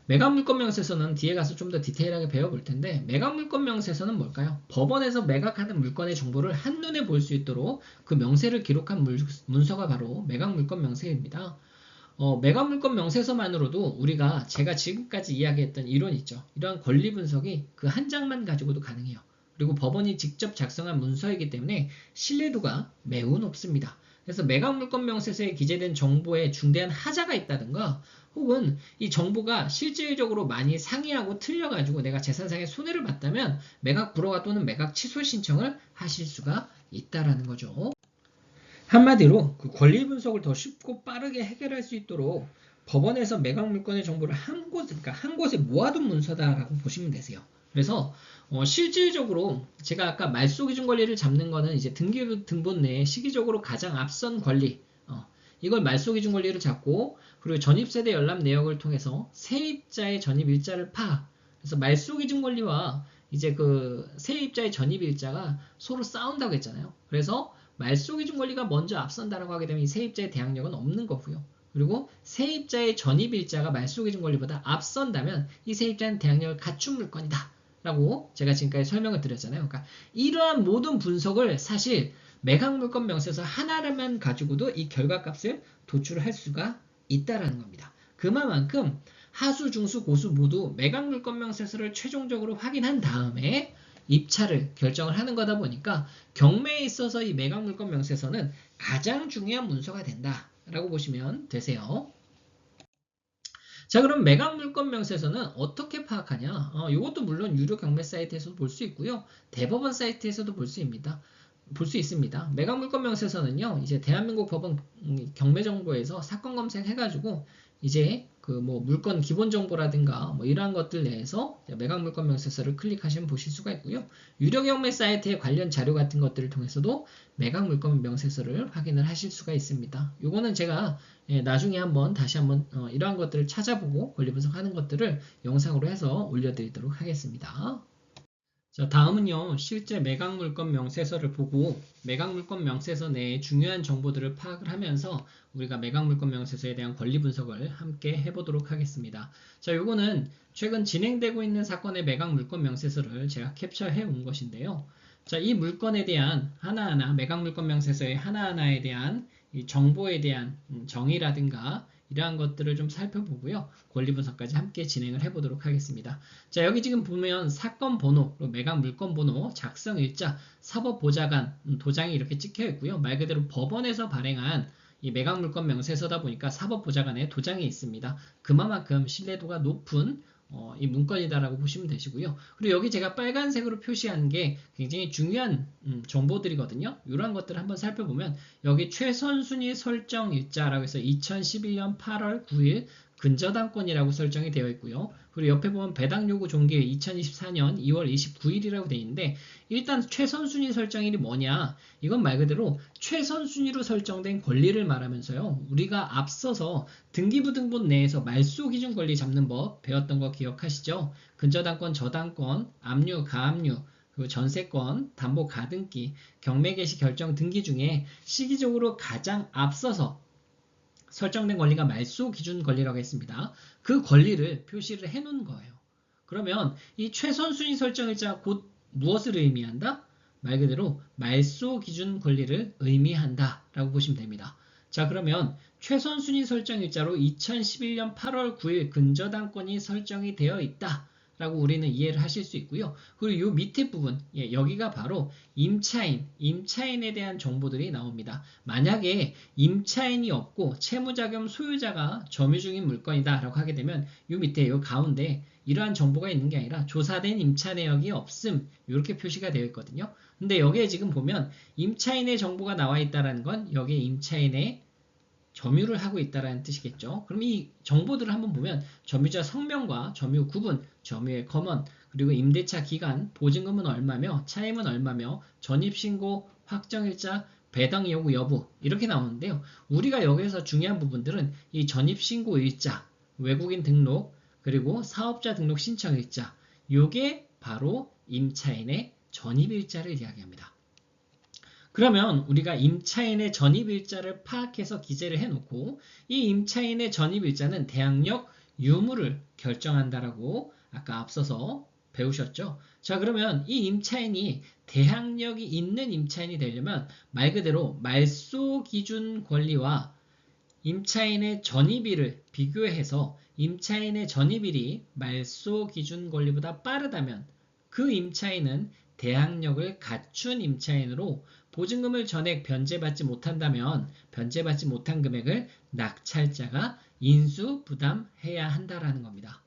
매각물권명세서는 뒤에 가서 좀 더 디테일하게 배워볼 텐데 매각물권명세서는 뭘까요? 법원에서 매각하는 물건의 정보를 한눈에 볼 수 있도록 그 명세를 기록한 문서가 바로 매각물권명세입니다. 매각물권명세서만으로도 우리가 제가 지금까지 이야기했던 이론 있죠. 이러한 권리 분석이 그 한 장만 가지고도 가능해요. 그리고 법원이 직접 작성한 문서이기 때문에 신뢰도가 매우 높습니다. 그래서 매각물권명세서에 기재된 정보에 중대한 하자가 있다든가 혹은 이 정보가 실질적으로 많이 상이하고 틀려가지고 내가 재산상의 손해를 봤다면 매각 불허가 또는 매각 취소 신청을 하실 수가 있다라는 거죠. 한마디로 그 권리 분석을 더 쉽고 빠르게 해결할 수 있도록 법원에서 매각 물건의 정보를 그러니까 한 곳에 모아둔 문서다라고 보시면 되세요. 그래서 실질적으로 제가 아까 말소기준 권리를 잡는 거는 이제 등본 내에 시기적으로 가장 앞선 권리, 이걸 말소기준 권리를 잡고 그리고 전입세대 열람 내역을 통해서 세입자의 전입일자를 파악. 그래서 말소기준 권리와 이제 그 세입자의 전입일자가 서로 싸운다고 했잖아요. 그래서 말소기준 권리가 먼저 앞선다라고 하게 되면 이 세입자의 대항력은 없는 거고요. 그리고 세입자의 전입일자가 말소기준 권리보다 앞선다면 이 세입자는 대항력을 갖춘 물건이다 라고 제가 지금까지 설명을 드렸잖아요. 그러니까 이러한 모든 분석을 사실 매각물건 명세서 하나만 가지고도 이 결과값을 도출할 수가 있다라는 겁니다. 그만큼 하수, 중수, 고수 모두 매각물건 명세서를 최종적으로 확인한 다음에 입찰을 결정을 하는 거다 보니까 경매에 있어서 이 매각물건 명세서는 가장 중요한 문서가 된다라고 보시면 되세요. 자, 그럼 매각물건 명세서는 어떻게 파악하냐? 이것도 물론 유료 경매 사이트에서도 볼 수 있고요. 대법원 사이트에서도 볼 수 있습니다. 매각물건 명세서는요, 이제 대한민국 법원 경매정보에서 사건 검색해가지고 이제 그 뭐 물건 기본 정보라든가 뭐 이러한 것들 내에서 매각물건 명세서를 클릭하시면 보실 수가 있고요. 유료 경매 사이트의 관련 자료 같은 것들을 통해서도 매각물건 명세서를 확인을 하실 수가 있습니다. 요거는 제가 나중에 다시 한번 이러한 것들을 찾아보고 권리 분석하는 것들을 영상으로 해서 올려드리도록 하겠습니다. 자, 다음은요, 실제 매각물건 명세서를 보고 매각물건 명세서 내에 중요한 정보들을 파악을 하면서 우리가 매각물건 명세서에 대한 권리 분석을 함께 해보도록 하겠습니다. 자, 요거는 최근 진행되고 있는 사건의 매각물건 명세서를 제가 캡처해 온 것인데요. 자, 이 물건에 대한 하나하나, 매각물건 명세서의 하나하나에 대한 이 정보에 대한 정의라든가 이러한 것들을 좀 살펴보고요. 권리 분석까지 함께 진행을 해보도록 하겠습니다. 자, 여기 지금 보면 사건 번호, 매각 물건 번호, 작성 일자, 사법보좌관 도장이 이렇게 찍혀 있고요. 말 그대로 법원에서 발행한 이 매각 물건 명세서다 보니까 사법보좌관에 도장이 있습니다. 그만큼 신뢰도가 높은 이 문건이다라고 보시면 되시고요. 그리고 여기 제가 빨간색으로 표시한 게 굉장히 중요한 정보들이거든요. 이런 것들을 한번 살펴보면 여기 최선순위 설정 일자라고 해서 2011년 8월 9일 근저당권이라고 설정이 되어 있고요. 그리고 옆에 보면 배당 요구 종기일 2024년 2월 29일이라고 되어 있는데 일단 최선순위 설정일이 뭐냐? 이건 말 그대로 최선순위로 설정된 권리를 말하면서요. 우리가 앞서서 등기부등본 내에서 말소기준 권리 잡는 법 배웠던 거 기억하시죠? 근저당권, 저당권, 압류, 가압류, 그리고 전세권, 담보 가등기, 경매 개시 결정 등기 중에 시기적으로 가장 앞서서 설정된 권리가 말소 기준 권리라고 했습니다. 그 권리를 표시를 해놓은 거예요. 그러면 이 최선순위 설정일자 곧 무엇을 의미한다? 말 그대로 말소 기준 권리를 의미한다 라고 보시면 됩니다. 자, 그러면 최선순위 설정일자로 2011년 8월 9일 근저당권이 설정이 되어 있다 라고 우리는 이해를 하실 수 있고요. 그리고 이 밑에 부분, 여기가 바로 임차인에 대한 정보들이 나옵니다. 만약에 임차인이 없고 채무자겸 소유자가 점유 중인 물건이다 라고 하게 되면 이 밑에 이 가운데 이러한 정보가 있는 게 아니라 조사된 임차 내역이 없음 이렇게 표시가 되어 있거든요. 근데 여기에 지금 보면 임차인의 정보가 나와 있다는 건 여기에 임차인의 점유를 하고 있다는 뜻이겠죠. 그럼 이 정보들을 한번 보면 점유자 성명과 점유 구분, 점유의 검언, 그리고 임대차 기간, 보증금은 얼마며 차임은 얼마며 전입신고, 확정일자, 배당 요구 여부 이렇게 나오는데요. 우리가 여기서 중요한 부분들은 이 전입신고일자, 외국인 등록, 그리고 사업자 등록 신청일자 이게 바로 임차인의 전입일자를 이야기합니다. 그러면 우리가 임차인의 전입일자를 파악해서 기재를 해놓고 이 임차인의 전입일자는 대항력 유무를 결정한다라고 아까 앞서서 배우셨죠? 자, 그러면 이 임차인이 대항력이 있는 임차인이 되려면 말 그대로 말소 기준 권리와 임차인의 전입일을 비교해서 임차인의 전입일이 말소 기준 권리보다 빠르다면 그 임차인은 대항력을 갖춘 임차인으로 보증금을 전액 변제받지 못한다면 변제받지 못한 금액을 낙찰자가 인수 부담해야 한다라는 겁니다.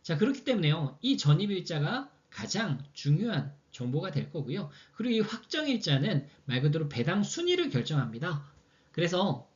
자, 그렇기 때문에요. 이 전입일자가 가장 중요한 정보가 될 거고요. 그리고 이 확정일자는 말 그대로 배당 순위를 결정합니다. 그래서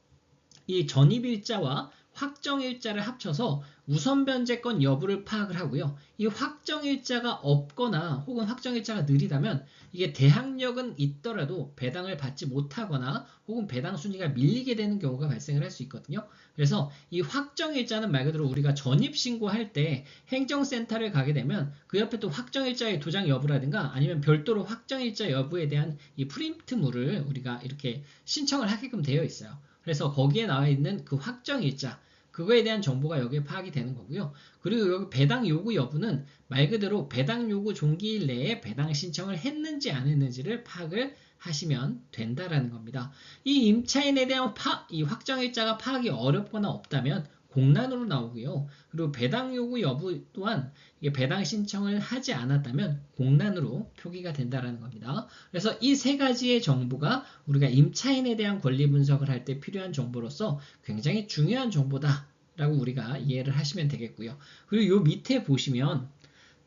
이 전입일자와 확정일자를 합쳐서 우선변제권 여부를 파악을 하고요. 이 확정일자가 없거나 혹은 확정일자가 느리다면 이게 대항력은 있더라도 배당을 받지 못하거나 혹은 배당 순위가 밀리게 되는 경우가 발생을 할 수 있거든요. 그래서 이 확정일자는 말 그대로 우리가 전입신고할 때 행정센터를 가게 되면 그 옆에 또 확정일자의 도장 여부라든가 아니면 별도로 확정일자 여부에 대한 이 프린트물을 우리가 이렇게 신청을 하게끔 되어 있어요. 그래서 거기에 나와 있는 그 확정일자 그거에 대한 정보가 여기에 파악이 되는 거고요. 그리고 여기 배당 요구 여부는 말 그대로 배당 요구 종기일 내에 배당 신청을 했는지 안 했는지를 파악을 하시면 된다라는 겁니다. 이 임차인에 대한 이 확정일자가 파악이 어렵거나 없다면 공란으로 나오고요. 그리고 배당 요구 여부 또한 이게 배당 신청을 하지 않았다면 공란으로 표기가 된다라는 겁니다. 그래서 이 세 가지의 정보가 우리가 임차인에 대한 권리 분석을 할 때 필요한 정보로서 굉장히 중요한 정보다라고 우리가 이해를 하시면 되겠고요. 그리고 요 밑에 보시면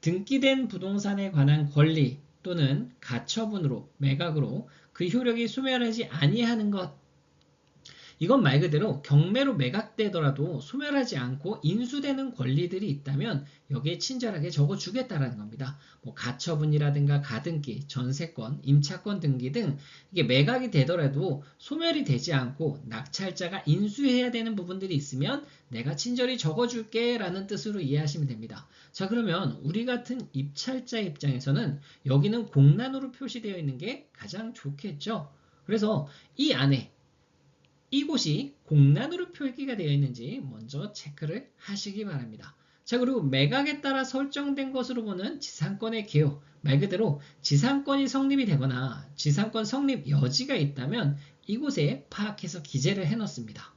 등기된 부동산에 관한 권리 또는 가처분으로 매각으로 그 효력이 소멸하지 아니하는 것 이건 말 그대로 경매로 매각되더라도 소멸하지 않고 인수되는 권리들이 있다면 여기에 친절하게 적어주겠다라는 겁니다. 뭐 가처분이라든가 가등기, 전세권, 임차권 등기 등 이게 매각이 되더라도 소멸이 되지 않고 낙찰자가 인수해야 되는 부분들이 있으면 내가 친절히 적어줄게 라는 뜻으로 이해하시면 됩니다. 자, 그러면 우리 같은 입찰자 입장에서는 여기는 공란으로 표시되어 있는 게 가장 좋겠죠. 그래서 이 안에 이곳이 공란으로 표기가 되어 있는지 먼저 체크를 하시기 바랍니다. 자, 그리고 매각에 따라 설정된 것으로 보는 지상권의 개요. 말 그대로 지상권이 성립이 되거나 지상권 성립 여지가 있다면 이곳에 파악해서 기재를 해놓습니다.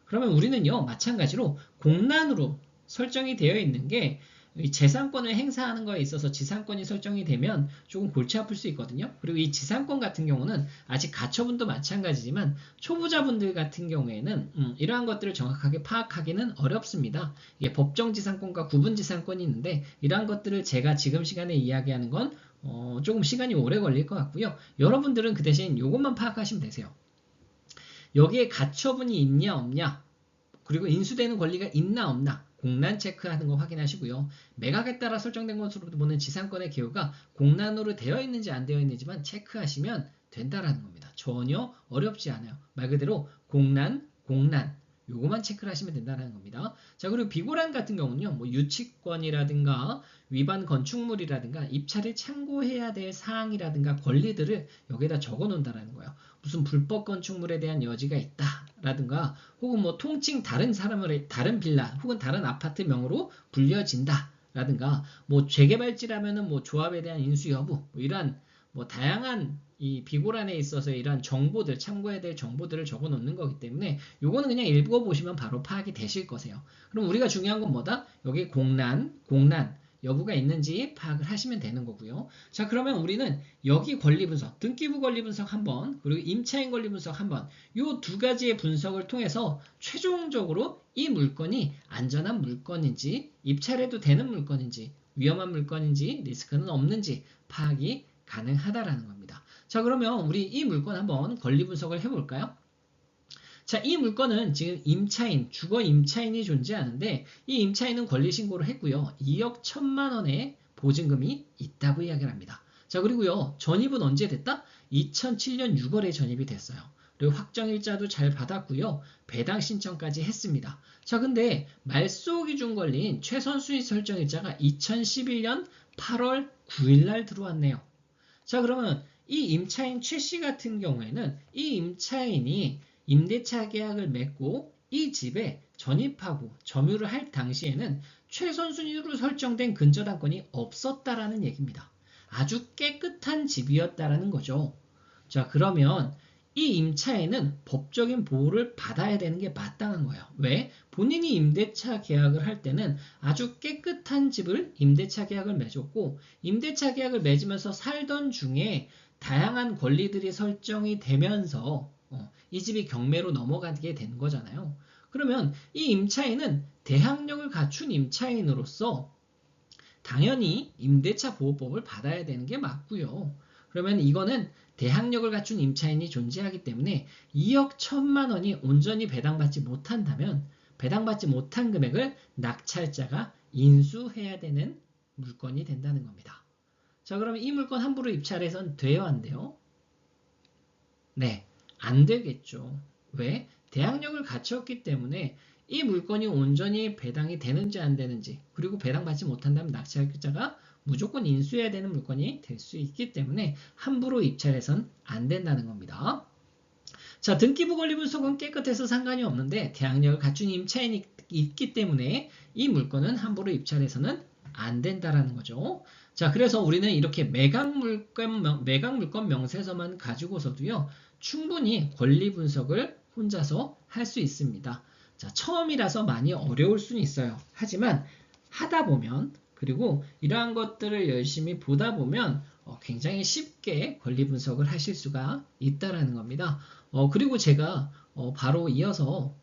그러면 우리는요, 마찬가지로 공란으로 설정이 되어 있는 게 재산권을 행사하는 거에 있어서 지상권이 설정이 되면 조금 골치 아플 수 있거든요. 그리고 이 지상권 같은 경우는 아직 가처분도 마찬가지지만 초보자분들 같은 경우에는 이러한 것들을 정확하게 파악하기는 어렵습니다. 이게 법정 지상권과 구분 지상권이 있는데 이러한 것들을 제가 지금 시간에 이야기하는 건 조금 시간이 오래 걸릴 것 같고요. 여러분들은 그 대신 이것만 파악하시면 되세요. 여기에 가처분이 있냐 없냐 그리고 인수되는 권리가 있나 없나 공란 체크하는 거 확인하시고요. 매각에 따라 설정된 것으로 보는 지상권의 개요가 공란으로 되어 있는지 안 되어 있는지만 체크하시면 된다라는 겁니다. 전혀 어렵지 않아요. 말 그대로 공란 요거만 체크를 하시면 된다는 겁니다. 자, 그리고 비고란 같은 경우는요, 뭐 유치권이라든가 위반 건축물이라든가 입찰을 참고해야 될 사항이라든가 권리들을 여기에다 적어 놓는다는 거예요. 무슨 불법 건축물에 대한 여지가 있다라든가 혹은 뭐 통칭 다른 사람을 다른 빌라 혹은 다른 아파트 명으로 불려진다. 라든가 뭐 재개발지라면은 뭐 조합에 대한 인수 여부 뭐 이러한 뭐 다양한 이 비고란에 있어서 이러한 정보들 참고해야 될 정보들을 적어 놓는 거기 때문에 요거는 그냥 읽어보시면 바로 파악이 되실 거세요. 그럼 우리가 중요한 건 뭐다? 여기 공란 여부가 있는지 파악을 하시면 되는 거고요. 자, 그러면 우리는 여기 권리 분석, 등기부 권리 분석 한번 그리고 임차인 권리 분석 한번 요 두 가지의 분석을 통해서 최종적으로 이 물건이 안전한 물건인지 입찰해도 되는 물건인지 위험한 물건인지 리스크는 없는지 파악이 가능하다라는 겁니다. 자, 그러면 우리 이 물건 한번 권리 분석을 해볼까요? 자, 이 물건은 지금 임차인, 주거 임차인이 존재하는데 이 임차인은 권리 신고를 했고요. 2억 1천만 원의 보증금이 있다고 이야기를 합니다. 자, 그리고요. 전입은 언제 됐다? 2007년 6월에 전입이 됐어요. 그리고 확정일자도 잘 받았고요. 배당 신청까지 했습니다. 자, 근데 말소 기준 권리인 최선수익 설정일자가 2011년 8월 9일 날 들어왔네요. 자, 그러면 이 임차인 최 씨 같은 경우에는 이 임차인이 임대차 계약을 맺고 이 집에 전입하고 점유를 할 당시에는 최선순위로 설정된 근저당권이 없었다라는 얘기입니다. 아주 깨끗한 집이었다라는 거죠. 자, 그러면 이 임차인은 법적인 보호를 받아야 되는 게 마땅한 거예요. 왜? 본인이 임대차 계약을 할 때는 아주 깨끗한 집을 임대차 계약을 맺었고, 임대차 계약을 맺으면서 살던 중에 다양한 권리들이 설정이 되면서 이 집이 경매로 넘어가게 된 거잖아요. 그러면 이 임차인은 대항력을 갖춘 임차인으로서 당연히 임대차 보호법을 받아야 되는 게 맞고요. 그러면 이거는 대항력을 갖춘 임차인이 존재하기 때문에 2억 1천만 원이 온전히 배당받지 못한다면 배당받지 못한 금액을 낙찰자가 인수해야 되는 물건이 된다는 겁니다. 자, 그러면 이 물건 함부로 입찰해선 돼요, 안 돼요? 네, 안 되겠죠. 왜? 대항력을 갖췄기 때문에 이 물건이 온전히 배당이 되는지 안 되는지, 그리고 배당받지 못한다면 낙찰자가 무조건 인수해야 되는 물건이 될 수 있기 때문에 함부로 입찰해선 안 된다는 겁니다. 자, 등기부 권리분석은 깨끗해서 상관이 없는데 대항력을 갖춘 임차인이 있기 때문에 이 물건은 함부로 입찰해서는 안 된다라는 거죠. 자, 그래서 우리는 이렇게 매각물건 명세서만 가지고서도요, 충분히 권리분석을 혼자서 할 수 있습니다. 자, 처음이라서 많이 어려울 수는 있어요. 하지만 하다 보면, 그리고 이러한 것들을 열심히 보다 보면 굉장히 쉽게 권리 분석을 하실 수가 있다라는 겁니다. 그리고 제가 바로 이어서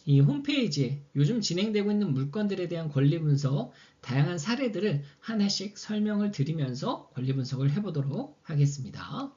이 홈페이지에 요즘 진행되고 있는 물건들에 대한 권리 분석, 다양한 사례들을 하나씩 설명을 드리면서 권리 분석을 해보도록 하겠습니다.